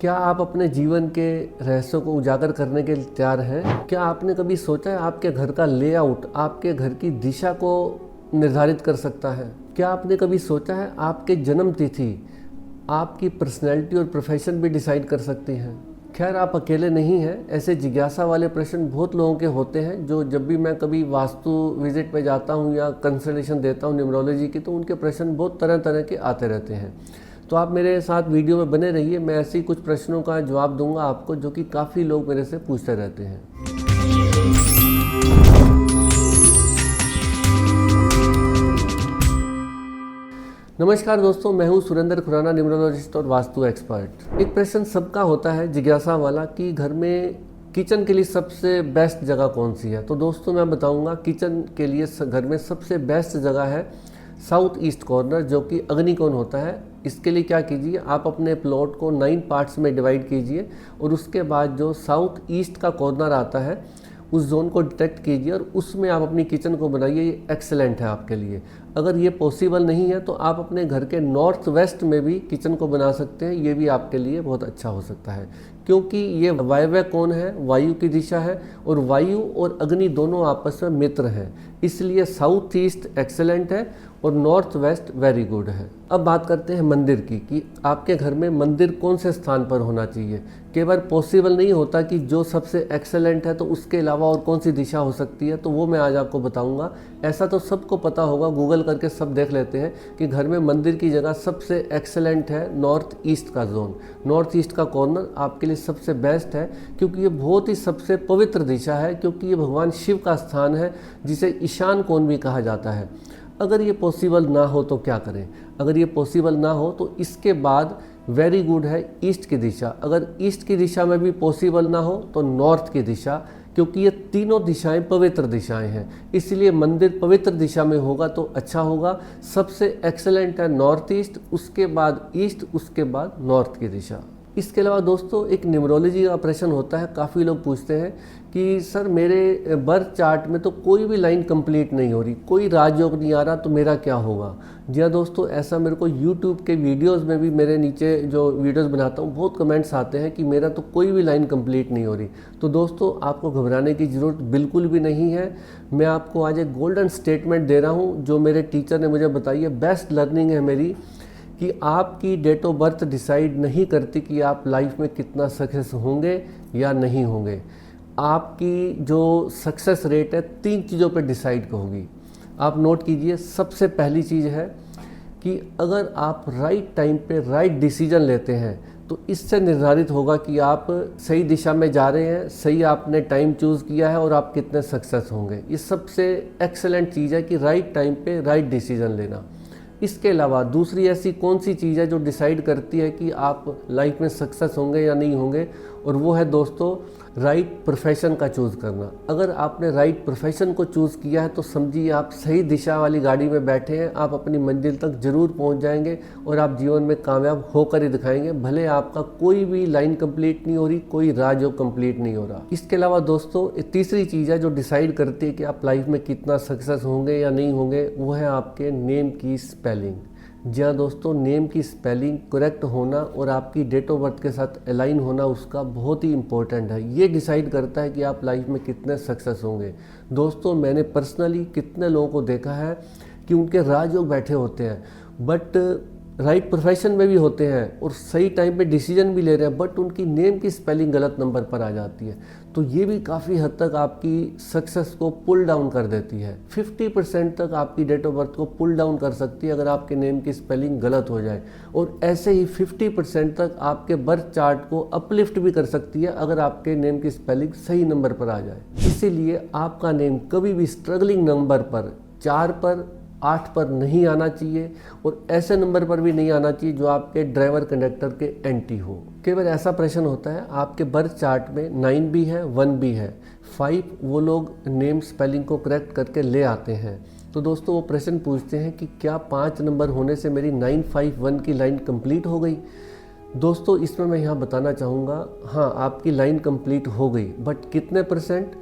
क्या आप अपने जीवन के रहस्यों को उजागर करने के लिए तैयार हैं? क्या आपने कभी सोचा है आपके घर का लेआउट आपके घर की दिशा को निर्धारित कर सकता है? क्या आपने कभी सोचा है आपके जन्म तिथि आपकी पर्सनैलिटी और प्रोफेशन भी डिसाइड कर सकती हैं? खैर, आप अकेले नहीं हैं। ऐसे जिज्ञासा वाले प्रश्न बहुत लोगों के होते हैं, जो जब भी मैं कभी वास्तु विजिट पे जाता हूँ या कंसल्टेशन देता हूँ न्यूमरोलॉजी की, तो उनके प्रश्न बहुत तरह तरह के आते रहते हैं। तो आप मेरे साथ वीडियो में बने रहिए। मैं ऐसे ही कुछ प्रश्नों का जवाब दूंगा आपको, जो कि काफ़ी लोग मेरे से पूछते रहते हैं। नमस्कार दोस्तों, मैं हूं सुरेंद्र खुराना, न्यूमरोलॉजिस्ट और वास्तु एक्सपर्ट। एक प्रश्न सबका होता है जिज्ञासा वाला कि घर में किचन के लिए सबसे बेस्ट जगह कौन सी है। तो दोस्तों, मैं बताऊंगा किचन के लिए घर में सबसे बेस्ट जगह है साउथ ईस्ट कॉर्नर, जो कि अग्निकोण होता है। इसके लिए क्या कीजिए, आप अपने प्लॉट को 9 पार्ट्स में डिवाइड कीजिए और उसके बाद जो साउथ ईस्ट का कॉर्नर आता है उस जोन को डिटेक्ट कीजिए और उसमें आप अपनी किचन को बनाइए। ये एक्सेलेंट है आपके लिए। अगर ये पॉसिबल नहीं है तो आप अपने घर के नॉर्थ वेस्ट में भी किचन को बना सकते हैं। ये भी आपके लिए बहुत अच्छा हो सकता है, क्योंकि ये वायव्य कोण है, वायु की दिशा है, और वायु और अग्नि दोनों आपस में मित्र हैं। इसलिए साउथ ईस्ट एक्सेलेंट है और नॉर्थ वेस्ट वेरी गुड है। अब बात करते हैं मंदिर की, कि आपके घर में मंदिर कौन से स्थान पर होना चाहिए। केवल पॉसिबल नहीं होता कि जो सबसे एक्सेलेंट है तो उसके अलावा और कौन सी दिशा हो सकती है, तो वो मैं आज आपको बताऊंगा। ऐसा तो सबको पता होगा, गूगल करके सब देख लेते हैं कि घर में मंदिर की जगह सबसे एक्सेलेंट है नॉर्थ ईस्ट का जोन। नॉर्थ ईस्ट का कॉर्नर आपके लिए सबसे बेस्ट है, क्योंकि ये बहुत ही सबसे पवित्र दिशा है, क्योंकि ये भगवान शिव का स्थान है, जिसे ईशान कोण भी कहा जाता है। अगर ये पॉसिबल ना हो तो क्या करें? अगर ये पॉसिबल ना हो तो इसके बाद वेरी गुड है ईस्ट की दिशा। अगर ईस्ट की दिशा में भी पॉसिबल ना हो तो नॉर्थ की दिशा, क्योंकि ये तीनों दिशाएं पवित्र दिशाएं हैं। इसलिए मंदिर पवित्र दिशा में होगा तो अच्छा होगा। सबसे एक्सेलेंट है नॉर्थ ईस्ट, उसके बाद ईस्ट, उसके बाद नॉर्थ की दिशा। इसके अलावा दोस्तों, एक न्यूमरोलॉजी का प्रश्न होता है। काफ़ी लोग पूछते हैं कि सर, मेरे बर्थ चार्ट में तो कोई भी लाइन कंप्लीट नहीं हो रही, कोई राजयोग नहीं आ रहा, तो मेरा क्या होगा? जी हाँ दोस्तों, ऐसा मेरे को यूट्यूब के वीडियोस में भी, मेरे नीचे जो वीडियोस बनाता हूँ, बहुत कमेंट्स आते हैं कि मेरा तो कोई भी लाइन कंप्लीट नहीं हो रही। तो दोस्तों, आपको घबराने की ज़रूरत बिल्कुल भी नहीं है। मैं आपको आज एक गोल्डन स्टेटमेंट दे रहा हूँ, जो मेरे टीचर ने मुझे बताई है। बेस्ट लर्निंग है मेरी, कि आपकी डेट ऑफ बर्थ डिसाइड नहीं करती कि आप लाइफ में कितना सक्सेस होंगे या नहीं होंगे। आपकी जो सक्सेस रेट है 3 चीज़ों पे डिसाइड होगी। आप नोट कीजिए। सबसे पहली चीज़ है कि अगर आप राइट टाइम पे राइट डिसीजन लेते हैं तो इससे निर्धारित होगा कि आप सही दिशा में जा रहे हैं, सही आपने टाइम चूज़ किया है और आप कितने सक्सेस होंगे। ये सबसे एक्सेलेंट चीज़ है कि राइट टाइम पे राइट डिसीजन लेना। इसके अलावा दूसरी ऐसी कौन सी चीज़ है जो डिसाइड करती है कि आप लाइफ में सक्सेस होंगे या नहीं होंगे, और वो है दोस्तों राइट प्रोफेशन का चूज़ करना। अगर आपने राइट प्रोफेशन को चूज़ किया है तो समझिए आप सही दिशा वाली गाड़ी में बैठे हैं। आप अपनी मंजिल तक ज़रूर पहुंच जाएंगे और आप जीवन में कामयाब होकर ही दिखाएंगे, भले आपका कोई भी लाइन कंप्लीट नहीं हो रही, कोई राजयोग कंप्लीट नहीं हो रहा। इसके अलावा दोस्तों, तीसरी चीज़ है जो डिसाइड करती है कि आप लाइफ में कितना सक्सेस होंगे या नहीं होंगे, वो है आपके नेम की स्पेलिंग। जी हाँ दोस्तों, नेम की स्पेलिंग करेक्ट होना और आपकी डेट ऑफ बर्थ के साथ अलाइन होना उसका बहुत ही इम्पोर्टेंट है। ये डिसाइड करता है कि आप लाइफ में कितने सक्सेस होंगे। दोस्तों, मैंने पर्सनली कितने लोगों को देखा है कि उनके राजयोग बैठे होते हैं, बट राइट प्रोफेशन में भी होते हैं और सही टाइम पे डिसीजन भी ले रहे हैं, बट उनकी नेम की स्पेलिंग गलत नंबर पर आ जाती है। तो ये भी काफ़ी हद तक आपकी सक्सेस को पुल डाउन कर देती है। 50% तक आपकी डेट ऑफ बर्थ को पुल डाउन कर सकती है अगर आपके नेम की स्पेलिंग गलत हो जाए, और ऐसे ही 50% तक आपके बर्थ चार्ट को अपलिफ्ट भी कर सकती है अगर आपके नेम की स्पेलिंग सही नंबर पर आ जाए। इसीलिए आपका नेम कभी भी स्ट्रगलिंग नंबर पर, 4 पर, 8 पर नहीं आना चाहिए, और ऐसे नंबर पर भी नहीं आना चाहिए जो आपके ड्राइवर कंडक्टर के एंटी हो। केवल ऐसा प्रश्न होता है, आपके बर्थ चार्ट में 9 भी है, 1 भी है, 5 वो लोग नेम स्पेलिंग को करेक्ट करके ले आते हैं। तो दोस्तों, वो प्रश्न पूछते हैं कि क्या 5 नंबर होने से मेरी 951 की लाइन कंप्लीट हो गई? दोस्तों, इसमें मैं यहाँ बताना चाहूँगा, हाँ आपकी लाइन कंप्लीट हो गई, बट कितने %?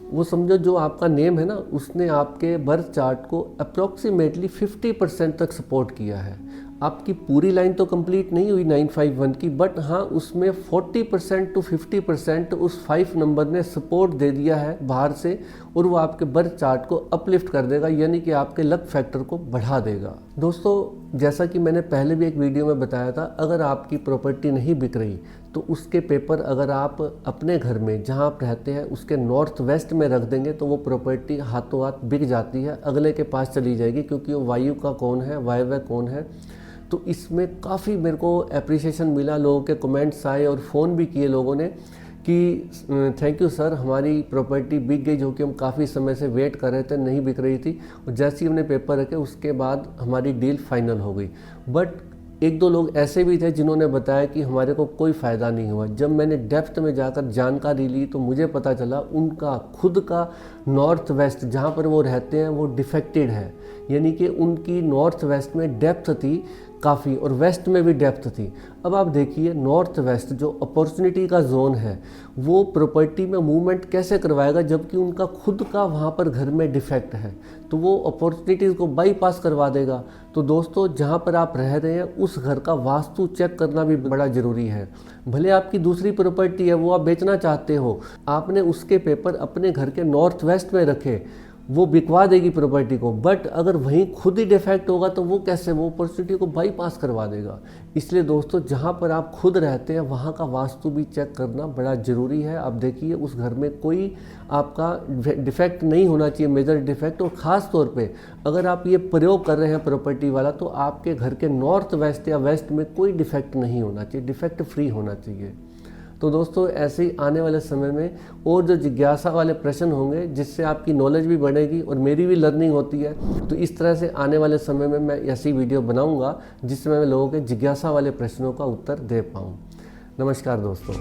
वो समझो जो आपका नेम है ना, उसने आपके बर्थ चार्ट को अप्रॉक्सीमेटली 50% तक सपोर्ट किया है। आपकी पूरी लाइन तो कंप्लीट नहीं हुई 951 की, बट हाँ उसमें 40% to 50% उस 5 नंबर ने सपोर्ट दे दिया है बाहर से, और वो आपके बर्थ चार्ट को अपलिफ्ट कर देगा, यानी कि आपके लक फैक्टर को बढ़ा देगा। दोस्तों जैसा कि मैंने पहले भी एक वीडियो में बताया था, अगर आपकी प्रॉपर्टी नहीं बिक रही तो उसके पेपर अगर आप अपने घर में जहां आप रहते हैं उसके नॉर्थ वेस्ट में रख देंगे तो वो प्रॉपर्टी हाथों हाथ बिक जाती है, अगले के पास चली जाएगी, क्योंकि वो वायु का कौन है, वायव्य कौन है। तो इसमें काफ़ी मेरे को एप्रिसिएशन मिला, लोगों के कमेंट्स आए और फ़ोन भी किए लोगों ने कि थैंक यू सर, हमारी प्रॉपर्टी बिक गई, जो कि हम काफ़ी समय से वेट कर रहे थे, नहीं बिक रही थी, और जैसे ही हमने पेपर रखे उसके बाद हमारी डील फाइनल हो गई। बट एक दो लोग ऐसे भी थे जिन्होंने बताया कि हमारे को कोई फ़ायदा नहीं हुआ। जब मैंने डेप्थ में जाकर जानकारी ली तो मुझे पता चला उनका खुद का नॉर्थ वेस्ट जहाँ पर वो रहते हैं वो डिफेक्टेड है, यानी कि उनकी नॉर्थ वेस्ट में डेप्थ थी काफ़ी और वेस्ट में भी डेप्थ थी। अब आप देखिए नॉर्थ वेस्ट जो अपॉर्चुनिटी का जोन है वो प्रॉपर्टी में मूवमेंट कैसे करवाएगा, जबकि उनका खुद का वहाँ पर घर में डिफेक्ट है, तो वो अपॉर्चुनिटीज़ को बाईपास करवा देगा। तो दोस्तों जहाँ पर आप रह रहे हैं उस घर का वास्तु चेक करना भी बड़ा ज़रूरी है। भले आपकी दूसरी प्रॉपर्टी है वो आप बेचना चाहते हो, आपने उसके पेपर अपने घर के नॉर्थ वेस्ट में रखे, वो बिकवा देगी प्रॉपर्टी को, बट अगर वहीं खुद ही डिफेक्ट होगा तो वो कैसे, वो अपॉर्चुनिटी को बाईपास करवा देगा। इसलिए दोस्तों जहाँ पर आप खुद रहते हैं वहाँ का वास्तु भी चेक करना बड़ा ज़रूरी है। आप देखिए उस घर में कोई आपका डिफेक्ट नहीं होना चाहिए, मेजर डिफेक्ट, और ख़ास तौर पे अगर आप ये प्रयोग कर रहे हैं प्रॉपर्टी वाला तो आपके घर के नॉर्थ वेस्ट या वेस्ट में कोई डिफेक्ट नहीं होना चाहिए, डिफेक्ट फ्री होना चाहिए। तो दोस्तों ऐसे ही आने वाले समय में और जो जिज्ञासा वाले प्रश्न होंगे जिससे आपकी नॉलेज भी बढ़ेगी और मेरी भी लर्निंग होती है, तो इस तरह से आने वाले समय में मैं ऐसी वीडियो बनाऊंगा जिसमें मैं लोगों के जिज्ञासा वाले प्रश्नों का उत्तर दे पाऊँ। नमस्कार दोस्तों।